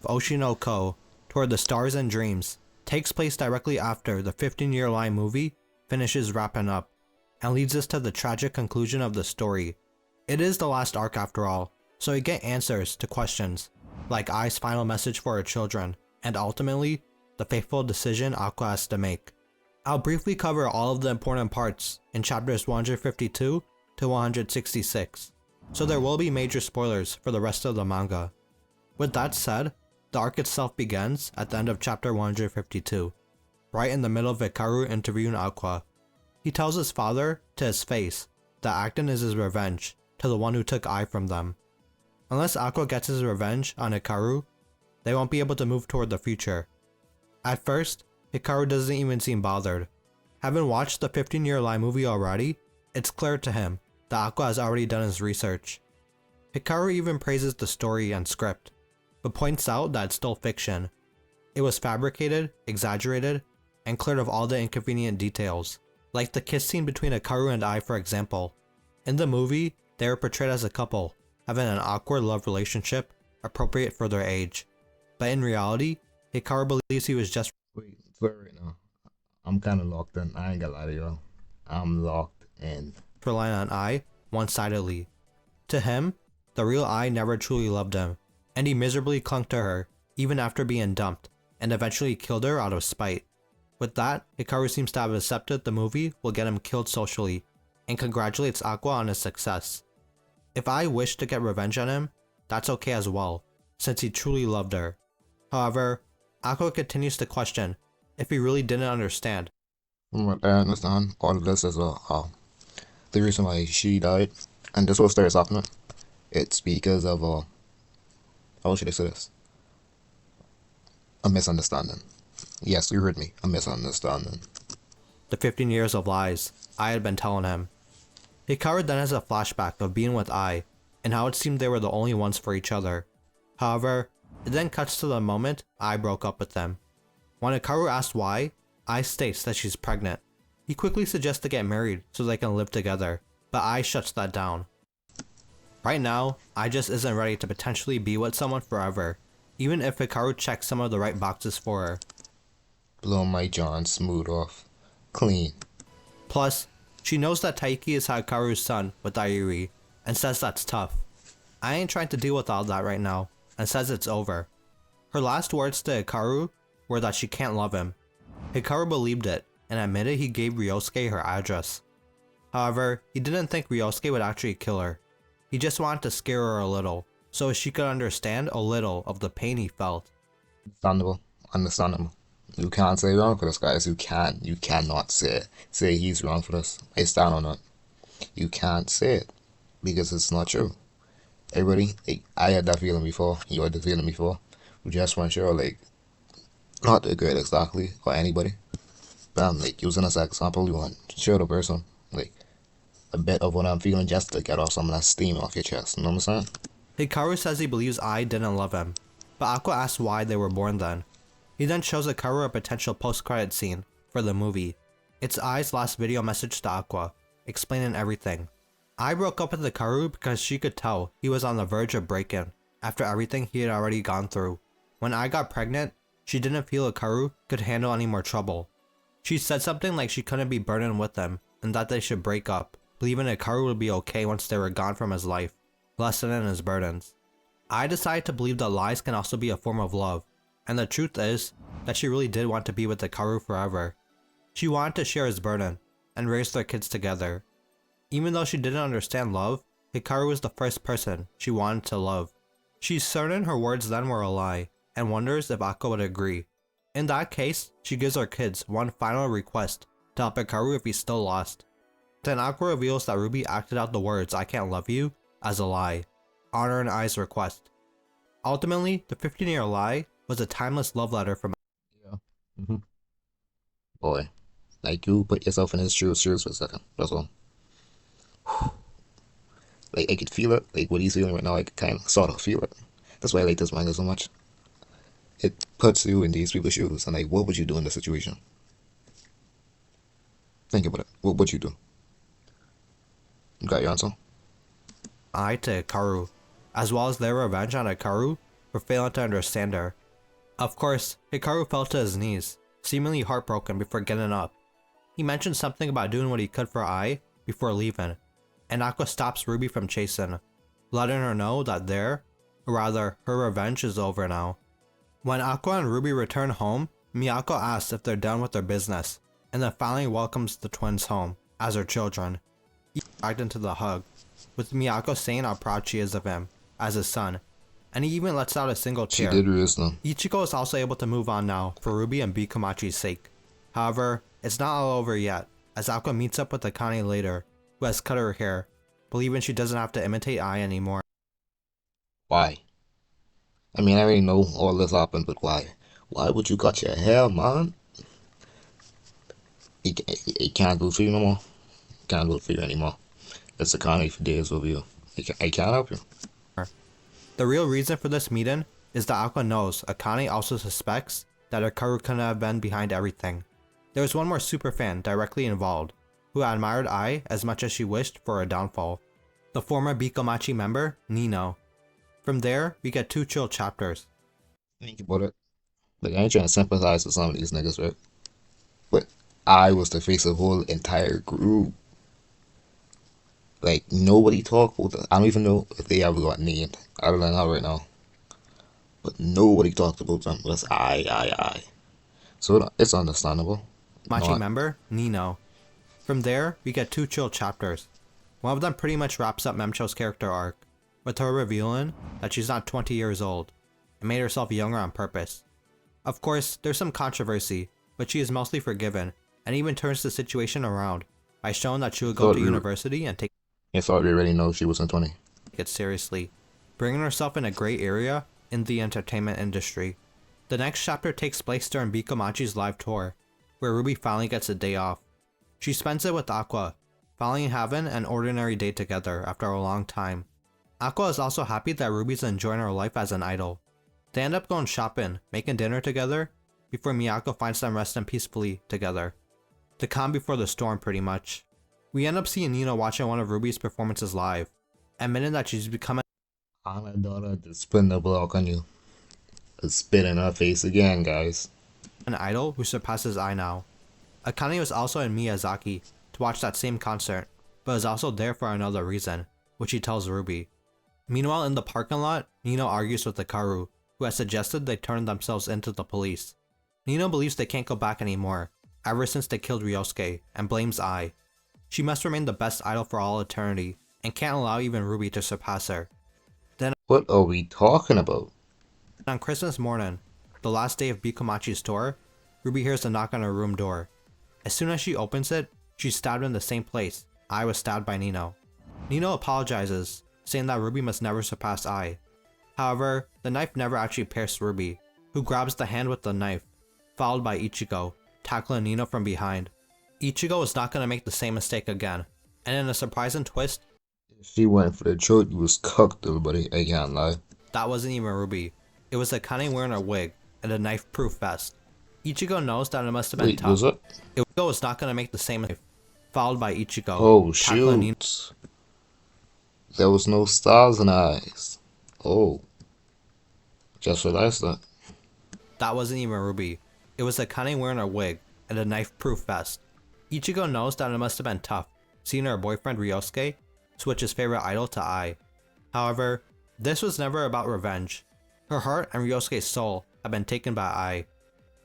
Oshi no Ko, Toward the Stars and Dreams, takes place directly after the 15-year lie movie finishes wrapping up, and leads us to the tragic conclusion of the story. It is the last arc after all, so we get answers to questions, like Ai's final message for her children, and ultimately, the fateful decision Aqua has to make. I'll briefly cover all of the important parts in chapters 152 to 166, so there will be major spoilers for the rest of the manga. With that said, the arc itself begins at the end of chapter 152, right in the middle of Hikaru interviewing Aqua. He tells his father, to his face, that Acton is his revenge to the one who took Ai from them. Unless Aqua gets his revenge on Hikaru, they won't be able to move toward the future. At first, Hikaru doesn't even seem bothered. Having watched the 15-year lie movie already, it's clear to him that Aqua has already done his research. Hikaru even praises the story and script, but points out that it's still fiction. It was fabricated, exaggerated, and cleared of all the inconvenient details, like the kiss scene between Hikaru and Ai, for example. In the movie, they were portrayed as a couple, having an awkward love relationship appropriate for their age. But in reality, Hikaru believes he was just Wait, for right now. I'm kind of locked in. I ain't gonna lie to you. I'm locked in. relying on Ai one-sidedly. To him, the real Ai never truly loved him, and he miserably clung to her even after being dumped, and eventually killed her out of spite. With that, Hikaru seems to have accepted the movie will get him killed socially, and congratulates Aqua on his success. If Ai wished to get revenge on him, that's okay as well, since he truly loved her. However, Aqua continues to question if he really didn't understand. From what I understand, all of this is the reason why she died, and this will start happening. It's because of how should I say this? A misunderstanding. Yes, you heard me. A misunderstanding. The 15 years of lies Ai had been telling him. Hikaru then has a flashback of being with Ai, and how it seemed they were the only ones for each other. However, it then cuts to the moment Ai broke up with them. When Hikaru asks why, Ai states that she's pregnant. He quickly suggests to get married so they can live together, but Ai shuts that down. Right now, Ai just isn't ready to potentially be with someone forever, even if Hikaru checks some of the right boxes for her. Blow my John smooth off. Clean. Plus, she knows that Taiki is Hikaru's son with Ayuri, and says that's tough. I ain't trying to deal with all that right now, and says it's over. Her last words to Hikaru were that she can't love him. Hikaru believed it, and admitted he gave Ryosuke her address. However, he didn't think Ryosuke would actually kill her. He just wanted to scare her a little, so she could understand a little of the pain he felt. Understandable. Understandable. You can't say wrong for this, guys. You cannot say he's wrong for this. I stand on it. You can't say it because it's not true. Everybody, I had that feeling before. You had the feeling before. We just weren't sure, not the girl exactly or anybody, but I'm using as an example. You want to show the person a bit of what I'm feeling just to get off some of that steam off your chest. You know what I'm saying? Hikaru says he believes Ai didn't love him, but Aqua asks why they were born then. He then shows Hikaru a potential post-credit scene for the movie. It's Ai's last video message to Aqua, explaining everything. Ai broke up with Hikaru because she could tell he was on the verge of break-in after everything he had already gone through. When Ai got pregnant, she didn't feel Hikaru could handle any more trouble. She said something like she couldn't be burdened with him and that they should break up, believing Hikaru would be okay once they were gone from his life, lessening his burdens. Ai decided to believe that lies can also be a form of love, and the truth is that she really did want to be with Hikaru forever. She wanted to share his burden and raise their kids together. Even though she didn't understand love, Hikaru was the first person she wanted to love. She's certain her words then were a lie, and wonders if Aqua would agree. In that case, she gives her kids one final request to help Hikaru if he's still lost. Then Aqua reveals that Ruby acted out the words "I can't love you" as a lie, honoring Ai's request. Ultimately, the 15-year lie was a timeless love letter from Yeah. Boy, you put yourself in his shoes for a second. That's all. I could feel it. What he's feeling right now, I could kind of sort of feel it. That's why I like this manga so much. It puts you in these people's shoes, and what would you do in this situation? Think about it. What would you do? You got your answer? Ai to Hikaru, as well as their revenge on Hikaru for failing to understand her. Of course, Hikaru fell to his knees, seemingly heartbroken before getting up. He mentioned something about doing what he could for Ai before leaving, and Aqua stops Ruby from chasing, letting her know that or rather, her revenge is over now. When Aqua and Ruby return home, Miyako asks if they're done with their business, and then finally welcomes the twins home as her children. He dragged into the hug, with Miyako saying how proud she is of him as his son, and he even lets out a single tear. She did raise them. Ichigo is also able to move on now for Ruby and Bikomachi's sake. However, it's not all over yet, as Aqua meets up with Akane later, who has cut her hair, believing she doesn't have to imitate Ai anymore. Why? I mean, I already know all this happened, but why? Why would you cut your hair, man? He can't do it for you no more. Can't do it for you anymore. It's Akane for days over you. I can't help you. The real reason for this meeting is that Aqua knows Akane also suspects that Hikaru couldn't have been behind everything. There was one more superfan directly involved, who admired Ai as much as she wished for her downfall. The former Bikomachi member, Nino. From there, we get 2 chill chapters. Think about it. Like, I ain't trying to sympathize with some of these niggas, right? But I was the face of the whole entire group. Like, nobody talked about them. I don't even know if they ever got named. I don't know right now. But nobody talked about them. It was I. So it's understandable. Machi member, Nino. From there, we get 2 chill chapters. One of them pretty much wraps up Memcho's character arc, with her revealing that she's not 20 years old, and made herself younger on purpose. Of course, there's some controversy, but she is mostly forgiven, and even turns the situation around by showing that she will go to university and take I thought we already know she wasn't 20. it seriously, bringing herself in a gray area in the entertainment industry. The next chapter takes place during Bikomachi's live tour, where Ruby finally gets a day off. She spends it with Aqua, finally having an ordinary day together after a long time. Aqua is also happy that Ruby's enjoying her life as an idol. They end up going shopping, making dinner together, before Miyako finds them resting peacefully together. The calm before the storm, pretty much. We end up seeing Nino watching one of Ruby's performances live, admitting that she's become My daughter to spin the block on you. Spit in her face again, guys. an idol who surpasses Ai now. Akane was also in Miyazaki to watch that same concert, but is also there for another reason, which he tells Ruby. Meanwhile, in the parking lot, Nino argues with Hikaru, who has suggested they turn themselves into the police. Nino believes they can't go back anymore, ever since they killed Ryosuke, and blames Ai. She must remain the best idol for all eternity, and can't allow even Ruby to surpass her. What are we talking about? On Christmas morning, the last day of Bikomachi's tour, Ruby hears a knock on her room door. As soon as she opens it, she's stabbed in the same place Ai was stabbed by Nino. Nino apologizes, saying that Ruby must never surpass Ai. However, the knife never actually pierced Ruby, who grabs the hand with the knife, followed by Ichigo, tackling Nino from behind. Ichigo is not going to make the same mistake again, and in a surprising twist, She went for the throat. You was cooked, everybody. I can't lie. that wasn't even Ruby. It was Akane wearing a wig and a knife-proof vest. Ichigo knows that it must have been Wait, tough. was it? Ichigo was not going to make the same mistake, followed by Ichigo, Oh, tackling Nino. shoot. There was no stars in her eyes. Oh. Just realized that. That wasn't even Ruby. It was Akane wearing a wig and a knife-proof vest. Ichigo knows that it must have been tough, seeing her boyfriend Ryosuke switch his favorite idol to Ai. However, this was never about revenge. Her heart and Ryosuke's soul have been taken by Ai.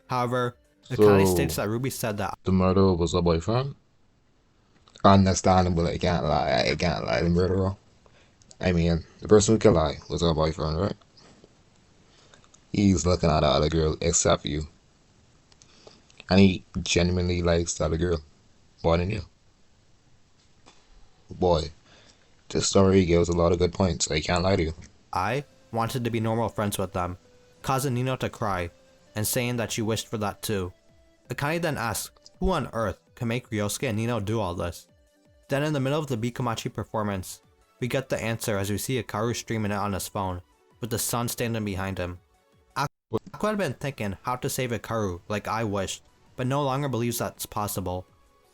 However, Akane states that Ruby said that The murderer was her boyfriend? Understandable, I can't lie. I can't lie. The murderer. I mean, the person who killed Ai was her boyfriend, right? He's looking at the other girl except you. And he genuinely likes the other girl more than you. Boy, this story gives a lot of good points. I can't lie to you. Ai wanted to be normal friends with them, causing Nino to cry, and saying that she wished for that too. Akane then asks who on earth can make Ryosuke and Nino do all this. Then in the middle of the Bikomachi performance, we get the answer as we see Hikaru streaming it on his phone, with the sun standing behind him. Aqua had been thinking how to save Hikaru like I wished, but no longer believes that's possible.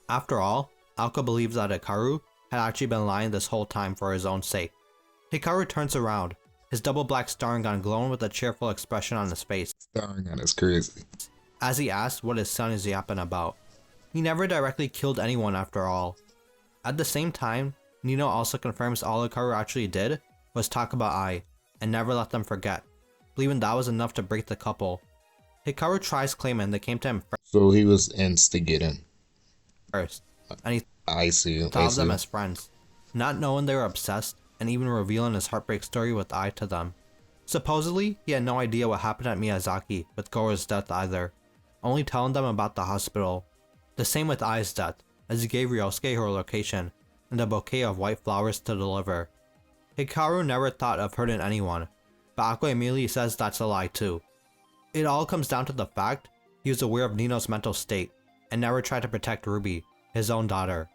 After all, Aqua believes that Hikaru had actually been lying this whole time for his own sake. Hikaru turns around, his double black starring gun glowing with a cheerful expression on his face, Starring on is crazy. as he asked what his son is yapping about. He never directly killed anyone after all. At the same time, Nino also confirms all Hikaru actually did was talk about Ai, and never let them forget, believing that was enough to break the couple. Hikaru tries claiming they came to him So he was instigating. first, and he I see. I thought of them see. as friends, not knowing they were obsessed, and even revealing his heartbreak story with Ai to them. Supposedly, he had no idea what happened at Miyazaki with Goro's death either, only telling them about the hospital. The same with Ai's death, as he gave Ryosuke her location and a bouquet of white flowers to deliver. Hikaru never thought of hurting anyone, but Aqua immediately says that's a lie too. It all comes down to the fact he was aware of Nino's mental state and never tried to protect Ruby, his own daughter.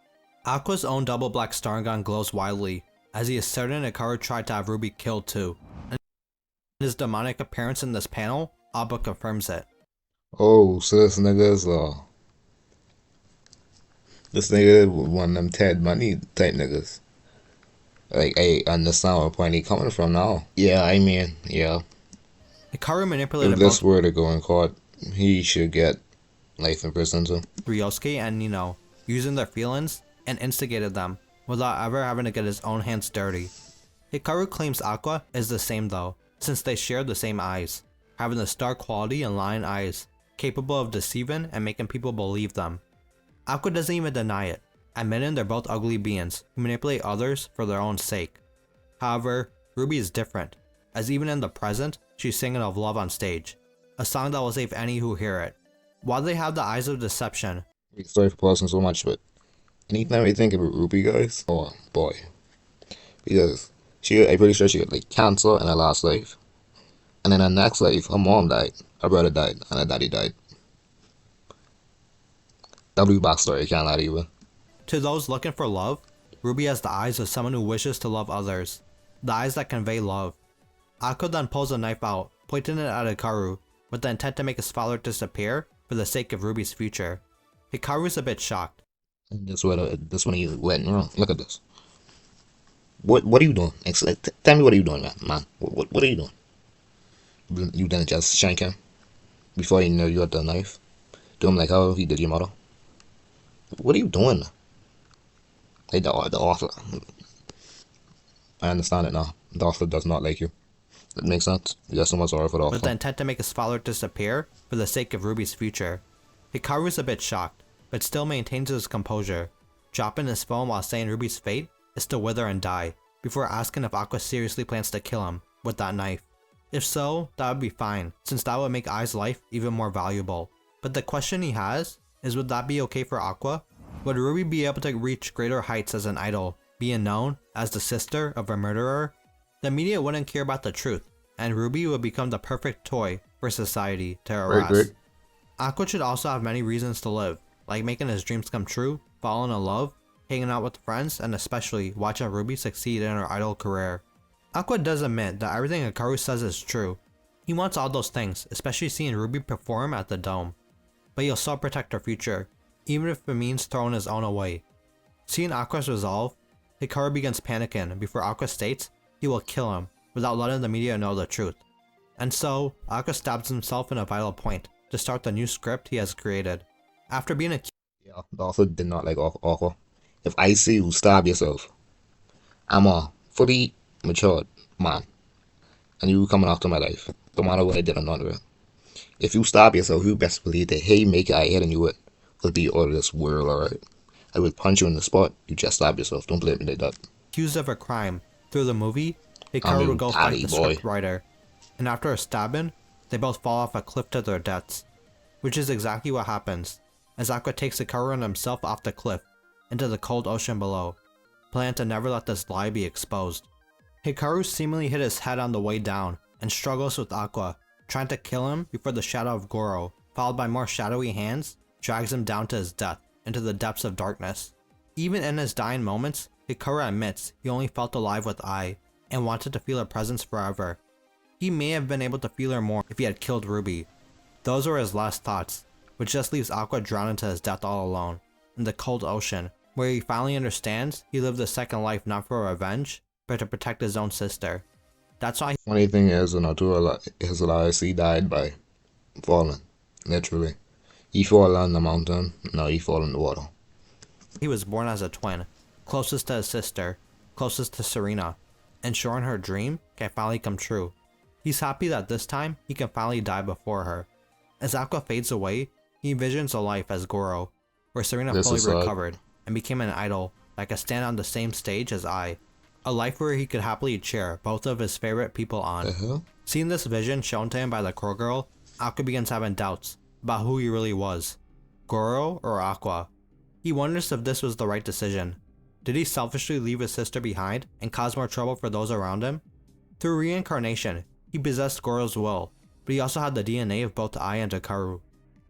Aqua's own double black star gun glows wildly, as he is certain Hikaru tried to have Ruby killed too. And his demonic appearance in this panel, Abba confirms it. Oh, so this nigga one of them Ted Money type niggas. Like, I understand what point he coming from now. Yeah, I mean, yeah. Hikaru manipulated If this both were to go in court, he should get life in prison too. Ryosuke and Nino, using their feelings, and instigated them, without ever having to get his own hands dirty. Hikaru claims Aqua is the same though, since they share the same eyes, having the star quality and lion eyes, capable of deceiving and making people believe them. Aqua doesn't even deny it, admitting they're both ugly beings who manipulate others for their own sake. However, Ruby is different, as even in the present, she's singing of love on stage, a song that will save any who hear it. While they have the eyes of deception, Sorry for pausing so much, but anytime I think about Ruby, guys, oh boy, because I'm pretty sure she got like cancer in her last life, and in her next life, her mom died, her brother died, and her daddy died. W backstory, I can't lie to you. to those looking for love, Ruby has the eyes of someone who wishes to love others, the eyes that convey love. Aqua then pulls a knife out, pointing it at Hikaru, with the intent to make his father disappear for the sake of Ruby's future. Hikaru's a bit shocked. And this one he went wrong. Look at this. What are you doing? Tell me what are you doing, man? What are you doing? You didn't just shank him before you know you had the knife. Do him like how he did your mother. What are you doing? Hey, the author. I understand it now. The author does not like you. That makes sense. You got so much sorry for the author. With the intent to make his father disappear for the sake of Ruby's future. Hikaru's a bit shocked, but still maintains his composure, dropping his phone while saying Ruby's fate is to wither and die, before asking if Aqua seriously plans to kill him with that knife. If so, that would be fine, since that would make Ai's life even more valuable. But the question he has is, would that be okay for Aqua? Would Ruby be able to reach greater heights as an idol, being known as the sister of a murderer? The media wouldn't care about the truth, and Ruby would become the perfect toy for society to harass. Right. Aqua should also have many reasons to live, like making his dreams come true, falling in love, hanging out with friends, and especially watching Ruby succeed in her idol career. Aqua does admit that everything Hikaru says is true. He wants all those things, especially seeing Ruby perform at the Dome. But he'll still protect her future, even if it means throwing his own away. Seeing Aqua's resolve, Hikaru begins panicking before Aqua states he will kill him without letting the media know the truth. And so, Aqua stabs himself in a vital point to start the new script he has created. After being accused, Yeah, the author did not like Aqua. If I see you stab yourself, I'm a fully matured man, and you coming after my life, no matter what I did or not. If you stab yourself, you best believe the haymaker I hit you with will be out of this world, alright? I would punch you in the spot, you just stab yourself, don't blame me like that. accused of a crime through the movie, Hikaru would go fight the script writer, and after a stabbing, they both fall off a cliff to their deaths. Which is exactly what happens, as Aqua takes Hikaru and himself off the cliff, into the cold ocean below, planning to never let this lie be exposed. Hikaru seemingly hit his head on the way down, and struggles with Aqua, trying to kill him before the shadow of Goro, followed by more shadowy hands, drags him down to his death, into the depths of darkness. Even in his dying moments, Hikaru admits he only felt alive with Ai, and wanted to feel her presence forever. He may have been able to feel her more if he had killed Ruby. Those were his last thoughts, which just leaves Aqua drowning to his death all alone, in the cold ocean, where he finally understands he lived a second life not for revenge, but to protect his own sister. That's why Funny thing is, in his life, he died by falling. Literally. He fall on the mountain, now he fall in the water. he was born as a twin, closest to his sister, closest to Serena, ensuring her dream can finally come true. He's happy that this time he can finally die before her. As Aqua fades away, he envisions a life as Goro, where Serena This fully is sad. recovered and became an idol that could stand on the same stage as I. A life where he could happily cheer both of his favorite people on. The hell? Seeing this vision shown to him by the Crow Girl, Aqua begins having doubts about who he really was, Goro or Aqua. He wonders if this was the right decision. Did he selfishly leave his sister behind and cause more trouble for those around him? Through reincarnation, he possessed Goro's will, but he also had the DNA of both Ai and Hikaru.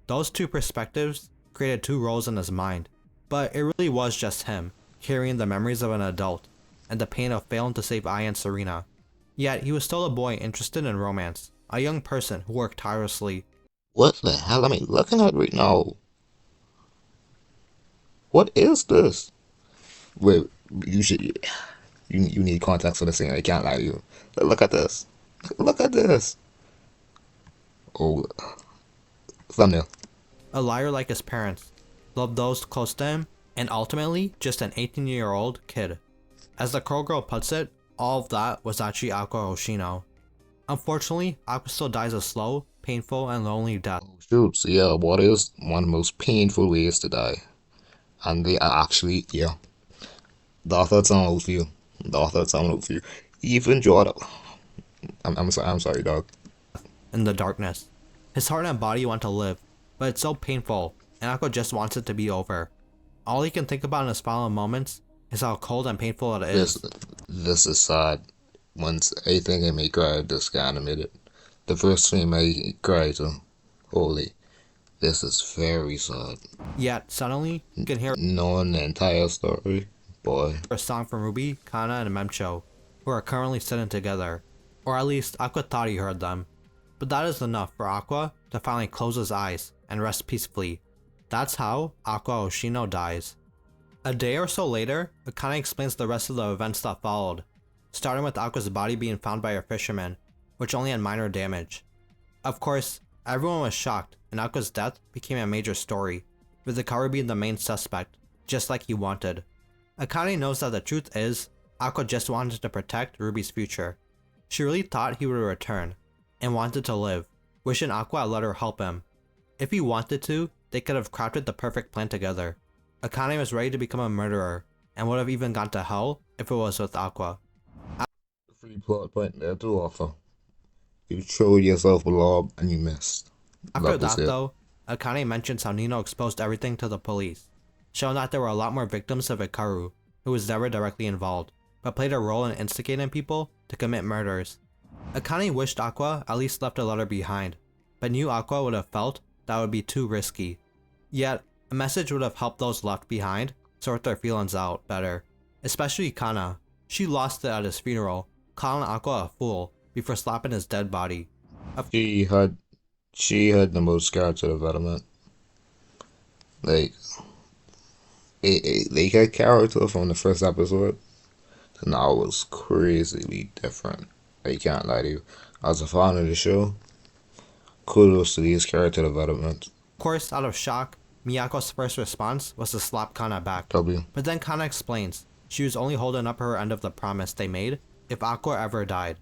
Those two perspectives created two roles in his mind, but it really was just him, carrying the memories of an adult, and the pain of failing to save Ai and Serena. Yet he was still a boy interested in romance, a young person who worked tirelessly. What the hell am I looking at right now? What is this? Wait, you need context for this thing. I can't lie to you. Look at this. Look at this. Oh, thumbnail. A liar like his parents, loved those close to him, and ultimately just an 18-year-old kid. As the Crow Girl puts it, all of that was actually Aqua Oshino. Unfortunately, Aqua still dies a slow, painful, and lonely death. Oh, shoot. So yeah, what is one of the most painful ways to die? And they are actually, yeah. The author sound out for you. The author sound out for you. Even Jordan. I'm sorry, dog. In the darkness. His heart and body want to live, but it's so painful, and Aqua just wants it to be over. All he can think about in his final moments is how cold and painful it is. This is sad. Once I think I may cry at this animated. The first time I cried, holy, this is very sad. Yet, suddenly, you can hear Knowing the entire story, boy. a song from Ruby, Kana, and Memcho, who are currently sitting together. Or at least, Aqua thought he heard them. But that is enough for Aqua to finally close his eyes and rest peacefully. That's how Aqua Oshino dies. A day or so later, Akane explains the rest of the events that followed, starting with Aqua's body being found by a fisherman, which only had minor damage. Of course, everyone was shocked, and Aqua's death became a major story, with Hikaru being the main suspect, just like he wanted. Akane knows that the truth is, Aqua just wanted to protect Ruby's future. She really thought he would return, and wanted to live, wishing Aqua had let her help him. If he wanted to, they could have crafted the perfect plan together. Akane was ready to become a murderer, and would have even gone to hell if it was with Aqua. Free plot point there too, author. You showed yourself a lob and you missed. After was that it. though, Akane mentions how Nino exposed everything to the police, showing that there were a lot more victims of Hikaru, who was never directly involved, but played a role in instigating people to commit murders. Akane wished Aqua at least left a letter behind, but knew Aqua would have felt that would be too risky. Yet, a message would have helped those left behind sort their feelings out better, especially Kana. She lost it at his funeral, calling Aqua a fool before slapping his dead body. She had the most character development. Like, they had character from the first episode, and now it was crazily different. I can't lie to you. As a fan of the show, kudos to these character developments. Of course, out of shock, Miyako's first response was to slap Kana back. W. But then Kana explains she was only holding up her end of the promise they made if Aqua ever died.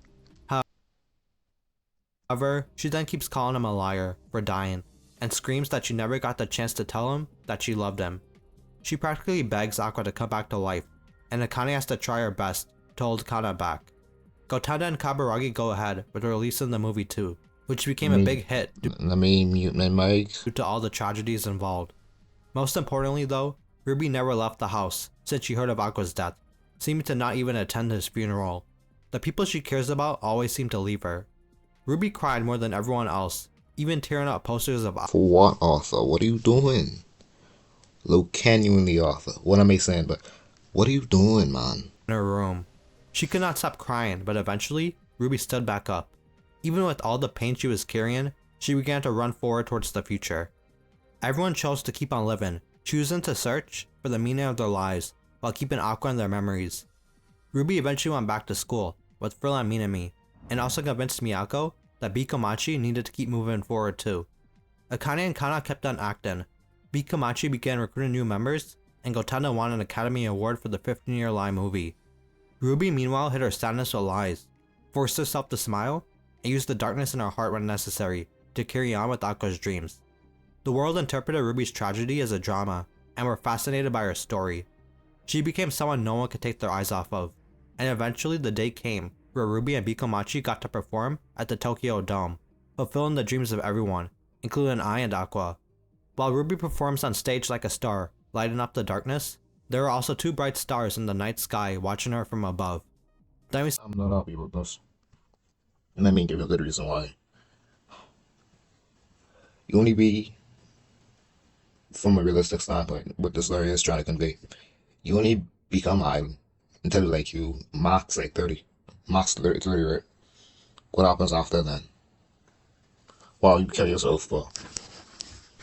However, she then keeps calling him a liar for dying, and screams that she never got the chance to tell him that she loved him. She practically begs Aqua to come back to life, and Akane has to try her best to hold Kana back. Gotada and Kaburagi go ahead with releasing the movie too, which became a big hit Let me mute my mic. due to all the tragedies involved. Most importantly though, Ruby never left the house since she heard of Aqua's death, seeming to not even attend his funeral. The people she cares about always seem to leave her. Ruby cried more than everyone else, even tearing up posters of Aqua For what, Arthur? What are you doing? Look, genuinely, Arthur. What am I saying? But what are you doing, man? in her room. She could not stop crying, but eventually, Ruby stood back up. Even with all the pain she was carrying, she began to run forward towards the future. Everyone chose to keep on living, choosing to search for the meaning of their lives while keeping Aqua in their memories. Ruby eventually went back to school with Frill and Minami, and also convinced Miyako that Bikomachi needed to keep moving forward too. Akane and Kana kept on acting. Bikomachi began recruiting new members, and Gotanda won an Academy Award for the 15-year lie movie. Ruby meanwhile hid her sadness with lies, forced herself to smile, and used the darkness in her heart when necessary to carry on with Aqua's dreams. The world interpreted Ruby's tragedy as a drama, and were fascinated by her story. She became someone no one could take their eyes off of, and eventually the day came where Ruby and Bikomachi got to perform at the Tokyo Dome, fulfilling the dreams of everyone, including I and Aqua. While Ruby performs on stage like a star, lighting up the darkness, there are also two bright stars in the night sky watching her from above. Then we I'm not happy with this. And let me give you a good reason why. You only be, from a realistic standpoint, what the story is trying to convey. You only become idle until like you max like 30. Max 30, right? What happens after then? Well, you kill yourself for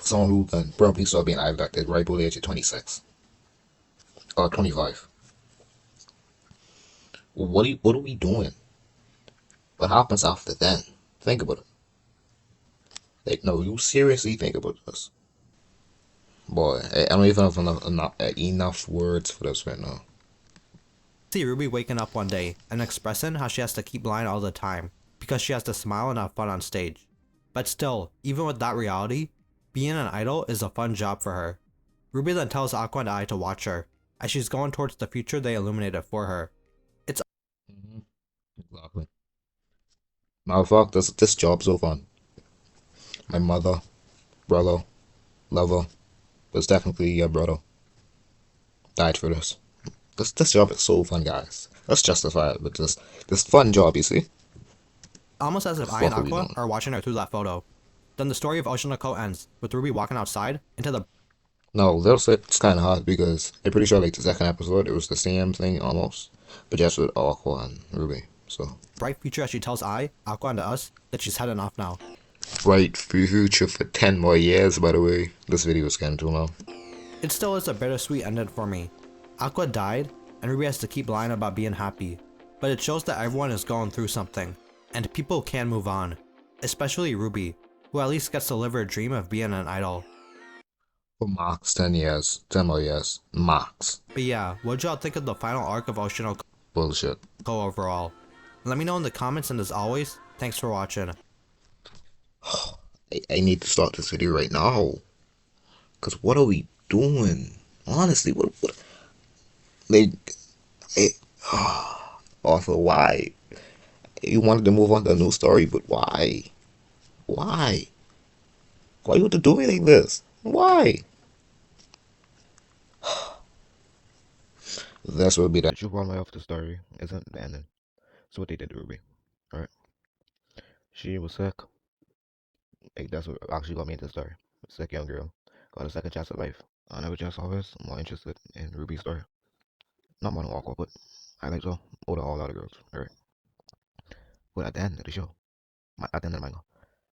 someone who can probably start being idle at the ripe old age of 26 or 25. What are we doing? What happens after then? Think about it. Like, no, you seriously think about this. Boy, I don't even have enough words for this right now. see Ruby waking up one day and expressing how she has to keep lying all the time because she has to smile and have fun on stage. But still, even with that reality, being an idol is a fun job for her. Ruby then tells Aqua and I to watch her, as she's going towards the future they illuminated for her. Mm-hmm. Exactly. Matter of fact, this job's so fun. My mother, brother, lover, was technically your brother, died for this. This job is so fun, guys. Let's justify it with this fun job, you see? Almost as The if I and fuck are we Aqua doing? are watching her through that photo. Then the story of Oshinoko ends, with Ruby walking outside into the No, it's kind of hard because I'm pretty sure like the second episode it was the same thing almost, but just with Aqua and Ruby. So bright future as she tells Aqua and us that she's heading off now. bright future for 10 more years. By the way, this video is getting too long. It still is a bittersweet ending for me. Aqua died, and Ruby has to keep lying about being happy, but it shows that everyone is going through something, and people can move on, especially Ruby, who at least gets to live her dream of being an idol. For max 10 years, 10 more years, max. But yeah, what'd y'all think of the final arc of Oshinoko Bullshit. overall? Let me know in the comments, and as always, thanks for watching. I need to start this video right now. Cause what are we doing? Honestly, what like I, also why? You wanted to move on to a new story, but why? Why? Why you have to do me like this? Why? That's what would be that. The true problem of the story isn't the ending. It's what they did to Ruby. Alright? She was sick. Like, that's what actually got me into the story. A sick young girl. Got a second chance at life. And I was just always more interested in Ruby's story. Not more than Aqua, but I like so. Older all other girls. Alright? But at the end of the show, at the end of the manga,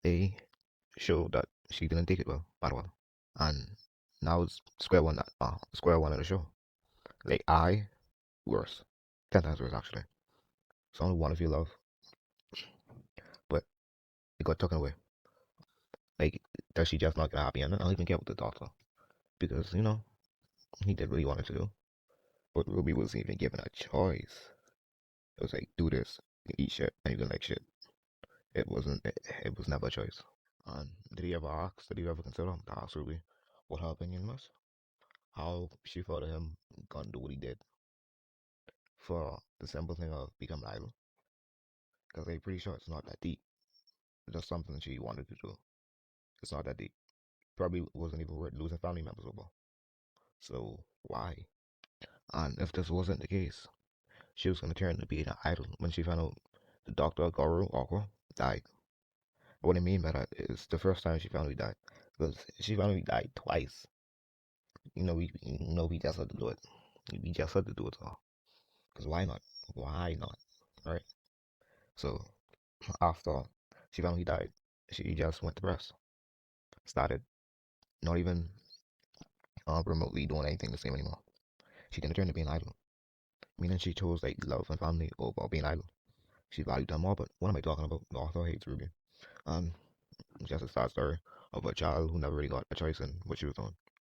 they showed that she didn't take it well at all. And now it's square one of the show. Like, worse. 10 times worse, actually. Someone who wanted to feel love, but it got taken away. Like, does she just not get happy? And I don't even care with the doctor. Because, he did what he wanted to do. But Ruby wasn't even given a choice. It was like, do this, you eat shit, and you can like shit. It was never a choice. And did he ever consider to ask Ruby what her opinion was? How she felt of him gonna do what he did for the simple thing of becoming an idol? Because I'm pretty sure it's not that deep. It's just something she wanted to do. It's not that deep. Probably wasn't even worth losing family members over. So why? And if this wasn't the case, she was gonna turn to be an idol when she found out the Doctor Goro Aqua died. What I mean by that is the first time she found out he died. Because she found out he died twice. We just had to do it. We just had to do it all. Because why not? Why not? Right? So after she found out he died, she just went to rest. Started not even remotely doing anything the same anymore. She didn't turn to being idol. Meaning she chose like love and family over being idol. She valued them more, but what am I talking about? The author hates Ruby. Um, it's just a sad story of a child who never really got a choice in what she was doing.